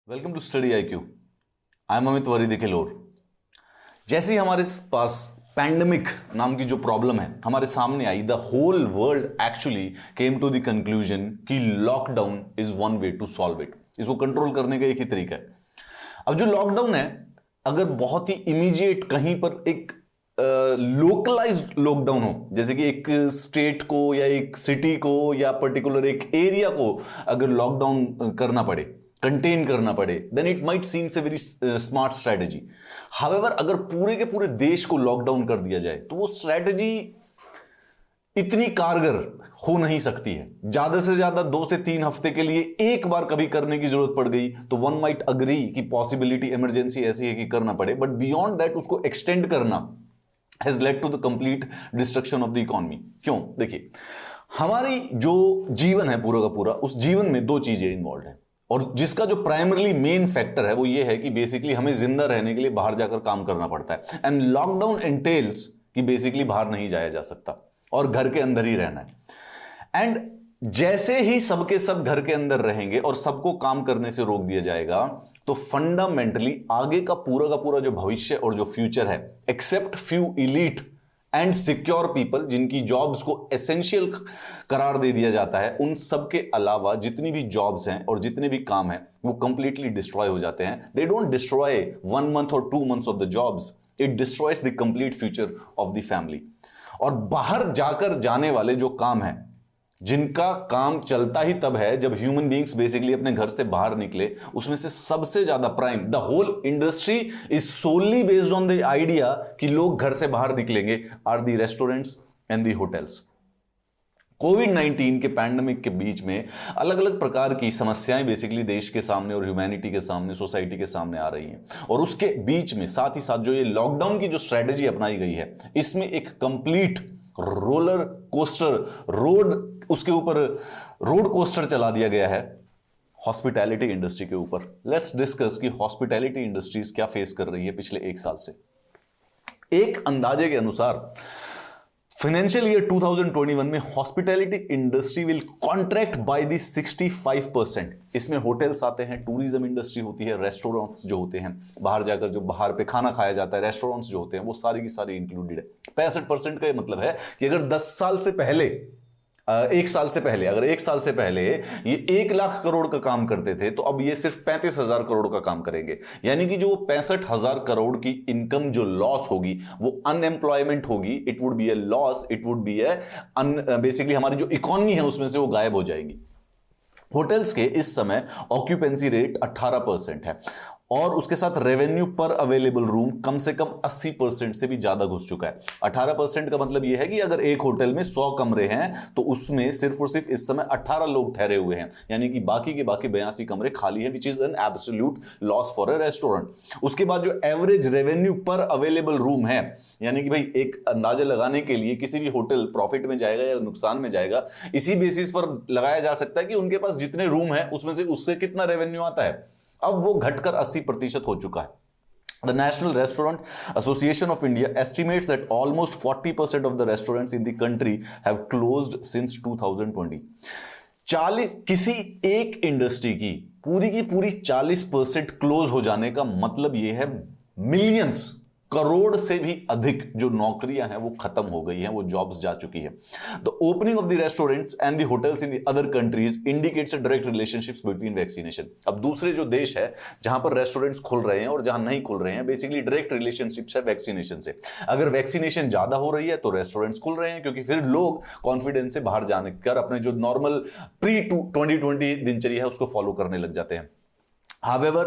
Welcome to study I Q. I am Amit वरीद खिलोर। जैसे ही हमारे पास पैंडमिक नाम की जो प्रॉब्लम है हमारे सामने आई, the whole world actually came to the conclusion कि lockdown is one way to solve it. इसको कंट्रोल करने का एक ही तरीका है। अब जो लॉकडाउन है, अगर बहुत ही इमीडिएट कहीं पर एक लोकलाइज्ड लॉकडाउन हो, जैसे कि एक स्टेट को या एक सिटी को या पर्टिकुलर एक एरिया को अगर लॉकडाउन करना पड़े, कंटेन करना पड़े, then it might seems a very smart strategy. However अगर पूरे के पूरे देश को लॉकडाउन कर दिया जाए तो वो स्ट्रैटेजी इतनी कारगर हो नहीं सकती है। ज्यादा से ज्यादा 2 से 3 हफ्ते के लिए एक बार कभी करने की जरूरत पड़ गई तो वन माइट अग्री कि पॉसिबिलिटी इमरजेंसी ऐसी है कि करना पड़े, बट बियॉन्ड दैट उसको एक्सटेंड करना has led to the complete destruction of the economy. क्यों? देखिए, हमारी जो जीवन है पूरा का पूरा, उस जीवन में 2 चीजें इन्वॉल्व है, और जिसका जो प्राइमरली मेन फैक्टर है वो ये है कि बेसिकली हमें जिंदा रहने के लिए बाहर जाकर काम करना पड़ता है। एंड लॉकडाउन एंटेल्स कि बेसिकली बाहर नहीं जाया जा सकता और घर के अंदर ही रहना है। एंड जैसे ही सबके सब घर के अंदर रहेंगे और सबको काम करने से रोक दिया जाएगा तो फंडामेंटली आगे का पूरा जो भविष्य और जो फ्यूचर है, except few elite and secure people जिनकी जॉब्स को एसेंशियल करार दे दिया जाता है, उन सब के अलावा जितनी भी जॉब्स हैं और जितने भी काम हैं वो कंप्लीटली डिस्ट्रॉय हो जाते हैं। दे डोंट डिस्ट्रॉय 1 मंथ और 2 months of the jobs, it destroys the complete future of the family. और बाहर जाकर जाने वाले जो काम है, जिनका काम चलता ही तब है जब ह्यूमन बीइंग्स बेसिकली अपने घर से बाहर निकले, उसमें से सबसे ज्यादा prime, the whole industry is solely based on the idea कि लोग घर से बाहर निकलेंगे, are the restaurants and the hotels. कोविड-19 के पैंडेमिक के बीच में अलग अलग प्रकार की समस्याएं बेसिकली देश के सामने और ह्यूमैनिटी के सामने, सोसाइटी के सामने आ रही हैं, और उसके बीच में साथ ही साथ जो ये लॉकडाउन की जो स्ट्रेटेजी अपनाई गई है, इसमें एक कंप्लीट रोलर कोस्टर उसके ऊपर रोड कोस्टर चला दिया गया है हॉस्पिटैलिटी इंडस्ट्री के ऊपर। लेट्स डिस्कस कि हॉस्पिटैलिटी इंडस्ट्रीज क्या फेस कर रही है पिछले 1 साल से। एक अंदाजे के अनुसार फाइनेंशियल ईयर 2021 में hospitality industry will contract by the 65%। इसमें होटल्स आते हैं, टूरिज्म इंडस्ट्री होती है, रेस्टोरेंट्स जो होते हैं, बाहर जाकर जो बाहर पे खाना खाया जाता है, रेस्टोरेंट्स जो होते हैं, वो सारी की सारी इंक्लूडेड है। 65% का ये मतलब है कि अगर 10 साल से पहले, 1 साल से पहले, अगर 1 साल से पहले ये 1 लाख करोड़ का काम करते थे तो अब ये सिर्फ 35,000 करोड़ का काम करेंगे। यानी कि जो 65,000 करोड़ की इनकम जो लॉस होगी वो अनएम्प्लॉयमेंट होगी, it would be A loss, it would be A basically हमारी जो इकोनॉमी है उसमें से वो गायब हो जाएगी। होटल्स के इस समय ऑक्यूपेंसी रेट 18% है और उसके साथ रेवेन्यू पर अवेलेबल रूम कम से कम 80% से भी ज्यादा घुस चुका है। 18% का मतलब यह है कि अगर एक होटल में 100 कमरे हैं तो उसमें सिर्फ और सिर्फ इस समय 18 लोग ठहरे हुए हैं, यानी कि बाकी के बाकी 82 कमरे खाली हैं, which is an absolute loss for a restaurant. उसके बाद जो एवरेज रेवेन्यू पर अवेलेबल रूम है, यानी कि भाई एक अंदाजा लगाने के लिए किसी भी होटल प्रॉफिट में जाएगा या नुकसान में जाएगा, इसी बेसिस पर लगाया जा सकता है कि उनके पास जितने रूम है उसमें से उससे कितना रेवेन्यू आता है। अब वो घटकर 80% हो चुका है। The National Restaurant Association of India estimates that almost 40% of the restaurants in the country have closed since 2020. 40 किसी एक इंडस्ट्री की पूरी 40% क्लोज हो जाने का मतलब यह है मिलियंस, करोड़ से भी अधिक जो नौकरियां हैं वो खत्म हो गई हैं, वो जॉब्स जा चुकी है। The opening of the restaurants and the hotels in the other countries indicates a direct relationships between vaccination. अब दूसरे जो देश है जहां पर रेस्टोरेंट्स खुल रहे हैं और जहां नहीं खुल रहे हैं, बेसिकली डायरेक्ट रिलेशनशिप्स है वैक्सीनेशन से। अगर वैक्सीनेशन ज्यादा हो रही है तो रेस्टोरेंट्स खुल रहे हैं, क्योंकि फिर लोग कॉन्फिडेंस से बाहर जाने कर अपने जो नॉर्मल प्री 2020 दिनचर्या है उसको फॉलो करने लग जाते हैं। However,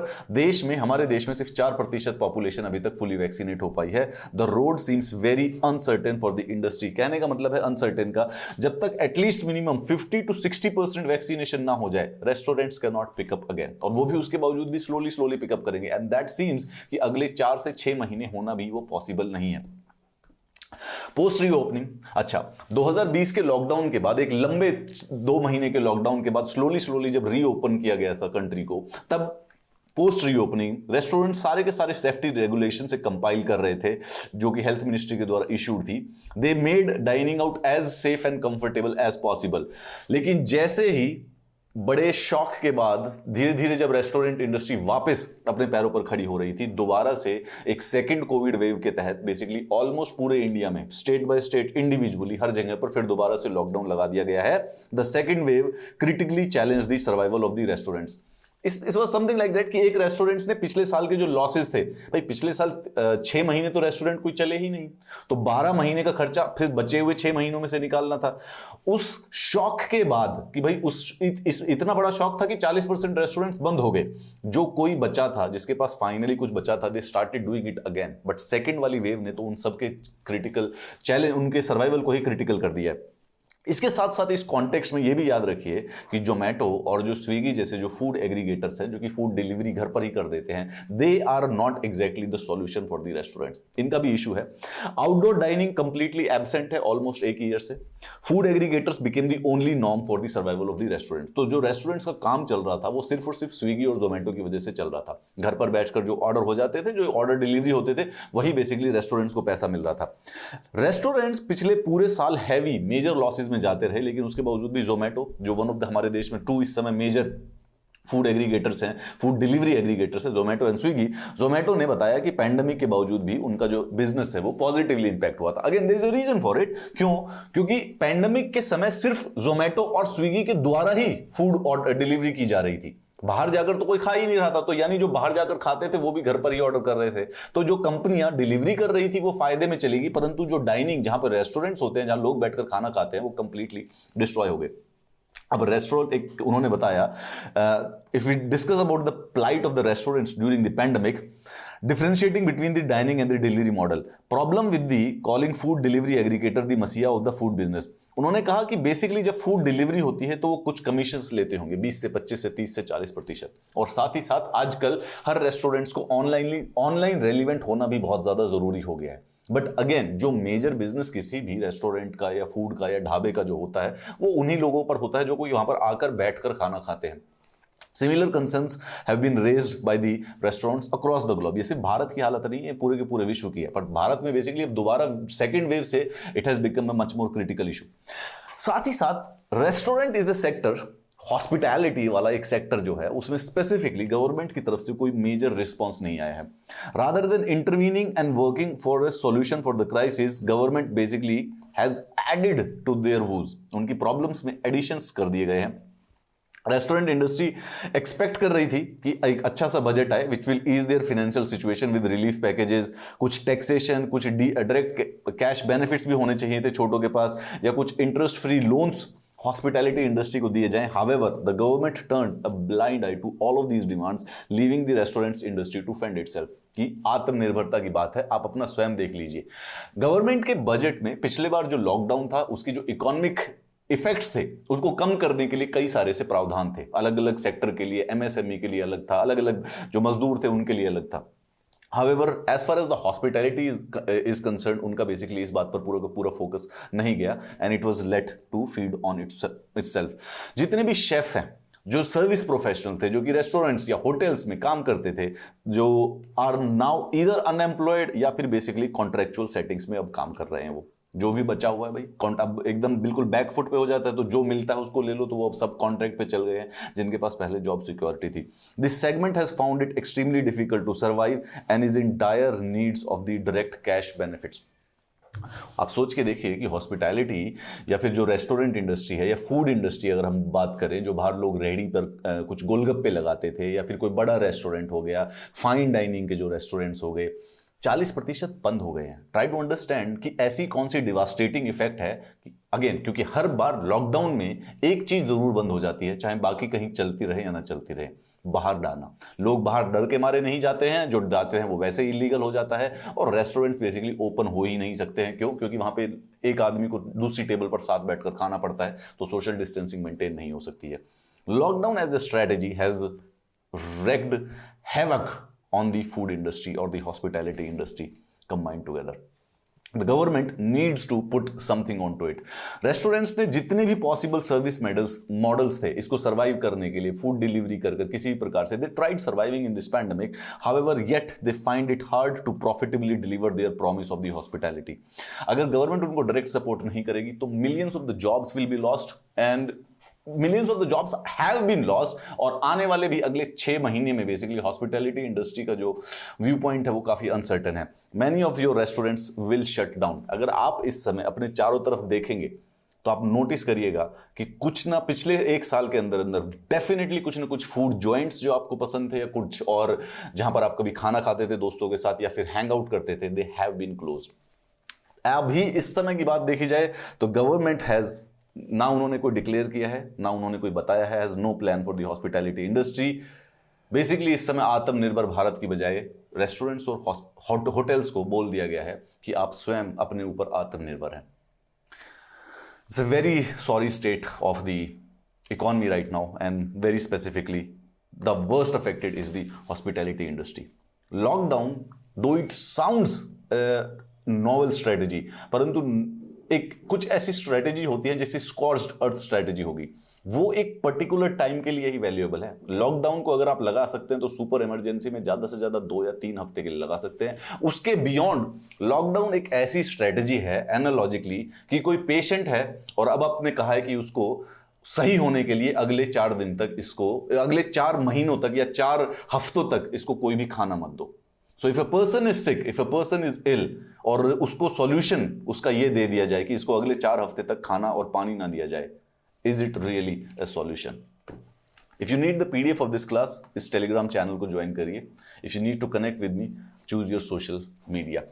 हमारे देश में सिर्फ 4% पॉपुलेशन अभी तक फुली वैक्सीनेट हो पाई है। The road seems very uncertain for the industry. कहने का मतलब है अनसर्टेन का, जब तक एटलीस्ट मिनिमम 50 to 60% वैक्सीनेशन ना हो जाए, restaurants can not pickup again, और वो भी उसके बावजूद भी स्लोली पिकअप करेंगे, एंड दैट सीम्स कि अगले 4 से 6 महीने होना भी वो पॉसिबल नहीं है। पोस्ट रीओपनिंग, अच्छा 2020 के लॉकडाउन के बाद, एक लंबे 2 महीने के लॉकडाउन के बाद स्लोली जब रीओपन किया गया था कंट्री को, तब पोस्ट रीओपनिंग रेस्टोरेंट सारे के सारे सेफ्टी रेगुलेशन से कंपाइल कर रहे थे जो कि हेल्थ मिनिस्ट्री के द्वारा इश्यूड थी। They made dining out as safe and comfortable as possible. लेकिन जैसे ही बड़े शॉक के बाद धीरे धीरे जब रेस्टोरेंट इंडस्ट्री वापस अपने पैरों पर खड़ी हो रही थी, दोबारा से एक सेकंड कोविड वेव के तहत बेसिकली ऑलमोस्ट पूरे इंडिया में स्टेट बाय स्टेट इंडिविजुअली हर जगह पर फिर दोबारा से लॉकडाउन लगा दिया गया है। The second wave critically challenge the survival of the restaurants. इस वाज समथिंग लाइक दैट कि एक रेस्टोरेंट्स ने पिछले साल के जो लॉसेस थे, भाई पिछले साल 6 महीने तो रेस्टोरेंट कोई चले ही नहीं, तो 12 महीने का खर्चा फिर बचे हुए 6 महीनों में से निकालना था। उस शॉक के बाद कि भाई इतना बड़ा शॉक था कि 40% रेस्टोरेंट्स बंद हो गए। जो कोई बचा था, जिसके पास फाइनली कुछ बचा था, they started doing it again. But second वाली वेव ने तो उन सबके क्रिटिकल चैलेंज, उनके सर्वाइवल को ही क्रिटिकल कर दिया है। इसके साथ साथ इस कॉन्टेक्स्ट में यह भी याद रखिए कि जोमेटो और जो स्विगी जैसे जो फूड एग्रीगेटर्स हैं, जो कि फूड डिलीवरी घर पर ही कर देते हैं, they are not exactly the solution for the restaurants. इनका भी इशू है। आउटडोर डाइनिंग कंप्लीटली एब्सेंट है ऑलमोस्ट 1 ईयर से। Food aggregators became the only norm for the survival of the restaurant. तो जो रेस्टोरेंट्स का काम चल रहा था वो सिर्फ और सिर्फ स्विगी और जोमेटो की वजह से चल रहा था। घर पर बैठकर जो ऑर्डर हो जाते थे, जो ऑर्डर डिलीवरी होते थे, वही बेसिकली रेस्टोरेंट्स को पैसा मिल रहा था। रेस्टोरेंट्स पिछले पूरे साल हैवी मेजर लॉसेज में जाते रहे, लेकिन उसके बावजूद भी जोमेटो, जो वन ऑफ द हमारे देश में 2 इस समय मेजर फूड एग्रीगेटर्स हैं, फूड डिलीवरी एग्रीगेटर्स हैं, जोमेटो एंड स्विगी। जोमेटो ने बताया कि पैंडेमिक के बावजूद भी उनका जो बिजनेस है वो पॉजिटिवली इंपैक्ट हुआ था। Again there is a reason for it. क्यों? क्योंकि पैंडेमिक के समय सिर्फ जोमेटो और स्विगी के द्वारा ही फूड डिलीवरी की जा रही थी। बाहर जाकर तो कोई खा ही नहीं रहा था, तो यानी जो बाहर जाकर खाते थे वो भी घर पर ही ऑर्डर कर रहे थे। तो जो कंपनियां डिलीवरी कर रही थी वो फायदे में चलेगी, परंतु जो डाइनिंग, जहां पर रेस्टोरेंट्स होते हैं, जहां लोग बैठकर खाना खाते हैं, वो कंप्लीटली डिस्ट्रॉय हो गए। अब रेस्टोरेंट, एक उन्होंने बताया, if we discuss about the plight of the restaurants during the pandemic, differentiating between the dining and the delivery model, problem with the calling food delivery aggregator the मसीहा of the food business. उन्होंने कहा कि basically जब food delivery होती है तो वो कुछ कमीशंस लेते होंगे, 20 से 25 से 30 से 40%। और साथ ही साथ आजकल हर रेस्टोरेंट्स को ऑनलाइन रेलिवेंट होना भी बहुत ज्यादा जरूरी हो गया है। बट अगेन, जो मेजर बिजनेस किसी भी रेस्टोरेंट का या फूड का या ढाबे का जो होता है, वो उन्हीं लोगों पर होता है जो कोई वहां पर आकर बैठकर खाना खाते हैं। Similar concerns have been raised by the restaurants across the globe। ये सिर्फ भारत की हालत नहीं है, पूरे के पूरे विश्व की है। पर भारत में बेसिकली अब दोबारा सेकेंड वेव से it has become a much more critical issue. साथ ही साथ restaurant is a sector, hospitality वाला एक सेक्टर जो है, उसमें स्पेसिफिकली गवर्नमेंट की तरफ से कोई मेजर रिस्पॉन्स नहीं आया है। Rather than intervening and working for a solution for the crisis, government basically has added to their woes. उनकी प्रॉब्लम्स में एडिशंस कर दिए गए हैं। रेस्टोरेंट इंडस्ट्री एक्सपेक्ट कर रही थी कि एक अच्छा सा बजट आए which will ease their financial situation with relief packages, कुछ टैक्सेशन, कुछ डायरेक्ट कैश बेनिफिट्स भी होने चाहिए थे छोटों के पास, या कुछ interest free loans hospitality industry को दिए जाएं। However the government turned a blind eye to all of these demands, leaving the restaurants industry to fend itself. कि आत्मनिर्भरता की बात है, आप अपना स्वयं देख लीजिए। गवर्नमेंट के बजट में पिछले बार जो लॉकडाउन था उसकी जो इकोनॉमिक इफेक्ट्स थे उसको कम करने के लिए कई सारे से प्रावधान थे। अलग अलग सेक्टर के लिए, एमएसएमई के लिए अलग था, अलग अलग जो मजदूर थे उनके लिए अलग था। However, as far as the hospitality is concerned, उनका बेसिकली इस बात पर पूरा का पूरा फोकस नहीं गया, and it was let to feed on itself। जितने भी शेफ हैं, जो सर्विस प्रोफेशनल थे, जो कि रेस्टोरेंट्स या होटल्स में काम करते थे, जो आर नाउ ईदर अनएम्प्लॉयड या फिर बेसिकली कॉन्ट्रेक्चुअल सेटिंग्स में अब काम कर रहे हैं, वो जो भी बचा हुआ है भाई, अब एकदम बिल्कुल बैकफुट पे हो जाता है, तो जो मिलता है उसको ले लो, तो वो अब सब कॉन्ट्रैक्ट पे चल गए हैं जिनके पास पहले जॉब सिक्योरिटी थी। This segment has found it extremely difficult to survive and is in dire needs of the direct cash benefits. आप सोच के देखिए कि हॉस्पिटैलिटी या फिर जो रेस्टोरेंट इंडस्ट्री है या फूड इंडस्ट्री, अगर हम बात करें, जो बाहर लोग रेहड़ी पर कुछ गोलगप्पे लगाते थे, या फिर कोई बड़ा रेस्टोरेंट हो गया, फाइन डाइनिंग के जो रेस्टोरेंट्स हो गए, 40% बंद हो गए हैं। ट्राई टू अंडरस्टैंड कि ऐसी कौन सी डिवास्टेटिंग इफेक्ट है कि अगेन, क्योंकि हर बार लॉकडाउन में एक चीज जरूर बंद हो जाती है, चाहे बाकी कहीं चलती रहे या ना चलती रहे, बाहर डालना। लोग बाहर डर के मारे नहीं जाते हैं, जो जाते हैं वो वैसे ही इलीगल हो जाता है, और रेस्टोरेंट्स बेसिकली ओपन हो ही नहीं सकते हैं। क्यों? क्योंकि वहां पे एक आदमी को दूसरी टेबल पर साथ बैठकर खाना पड़ता है, तो सोशल डिस्टेंसिंग मेंटेन नहीं हो सकती है। Lockdown as a strategy has wreaked havoc on the food industry or the hospitality industry combined together. The government needs to put something onto it. Restaurants ने जितने भी पॉसिबल सर्विस मॉडल्स थे इसको survive करने के लिए, फूड डिलीवरी कर किसी भी प्रकार से, they tried surviving in this pandemic, however yet they find it hard to profitably deliver their promise of the hospitality. अगर गवर्नमेंट उनको डायरेक्ट सपोर्ट नहीं करेगी तो millions of the jobs will be lost, and millions of the jobs have been lost, और आने वाले भी अगले 6 महीने में बेसिकली हॉस्पिटैलिटी इंडस्ट्री का जो व्यू पॉइंट है वो काफी अनसर्टन है। Many of your restaurants will shut down. अगर आप इस समय अपने चारों तरफ देखेंगे तो आप नोटिस करिएगा कि कुछ ना पिछले 1 साल के अंदर अंदर डेफिनेटली कुछ ना कुछ फूड जॉइंट्स जो आपको पसंद थे या कुछ और जहां पर आप कभी खाना खाते थे दोस्तों के साथ या फिर हैंग आउट करते थे, दे हैव बीन क्लोज्ड। अभी इस समय की बात देखी जाए तो गवर्नमेंट हैज ना उन्होंने कोई डिक्लेयर किया है, ना उन्होंने कोई बताया है, has no plan for the hospitality industry. Basically इस समय आत्मनिर्भर भारत की बजाय रेस्टोरेंट्स और होटल्स को बोल दिया गया है कि आप स्वयं अपने ऊपर आत्मनिर्भर हैं। It's a very sorry state of the economy right now, and very specifically, the worst affected is the hospitality industry. Lockdown, though it sounds a novel strategy, परंतु एक कुछ ऐसी स्ट्रेटेजी होती है जैसे स्कॉर्च्ड अर्थ स्ट्रेटेजी होगी, वो एक पर्टिकुलर टाइम के लिए ही वैल्यूएबल है। लॉकडाउन को अगर आप लगा सकते हैं तो सुपर इमरजेंसी में ज्यादा से ज्यादा 2 या 3 हफ्ते के लिए लगा सकते हैं। उसके बियॉन्ड लॉकडाउन एक ऐसी स्ट्रेटेजी है एनालॉजिकली कि कोई पेशेंट है और अब आपने कहा है कि उसको सही होने के लिए अगले 4 दिन तक इसको, अगले 4 महीनों तक या 4 हफ्तों तक इसको कोई भी खाना मत दो। So if a person is sick, if a person is ill, और उसको सॉल्यूशन उसका ये दे दिया जाए कि इसको अगले 4 हफ्ते तक खाना और पानी ना दिया जाए, is it really a solution? If you need the PDF of this class, इस टेलीग्राम चैनल को ज्वाइन करिए। If you need to connect with me, choose your social media.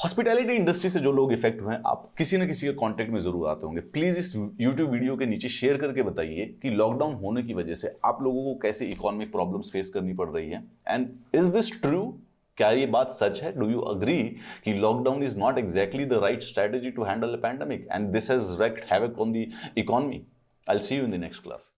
Hospitality industry से जो लोग इफेक्ट हुए हैं, आप किसी न किसी के कांटेक्ट में जरूर आते होंगे। प्लीज इस यूट्यूब वीडियो के नीचे शेयर करके बताइए कि लॉकडाउन होने की वजह से आप लोगों को कैसे इकोनॉमिक प्रॉब्लम्स फेस करनी पड़ रही है, एंड इज दिस ट्रू? क्या ये बात सच है? डू यू अग्री कि lockdown is not exactly the right strategy to handle a pandemic and this has wreaked havoc on the economy? I'll see you in the next class.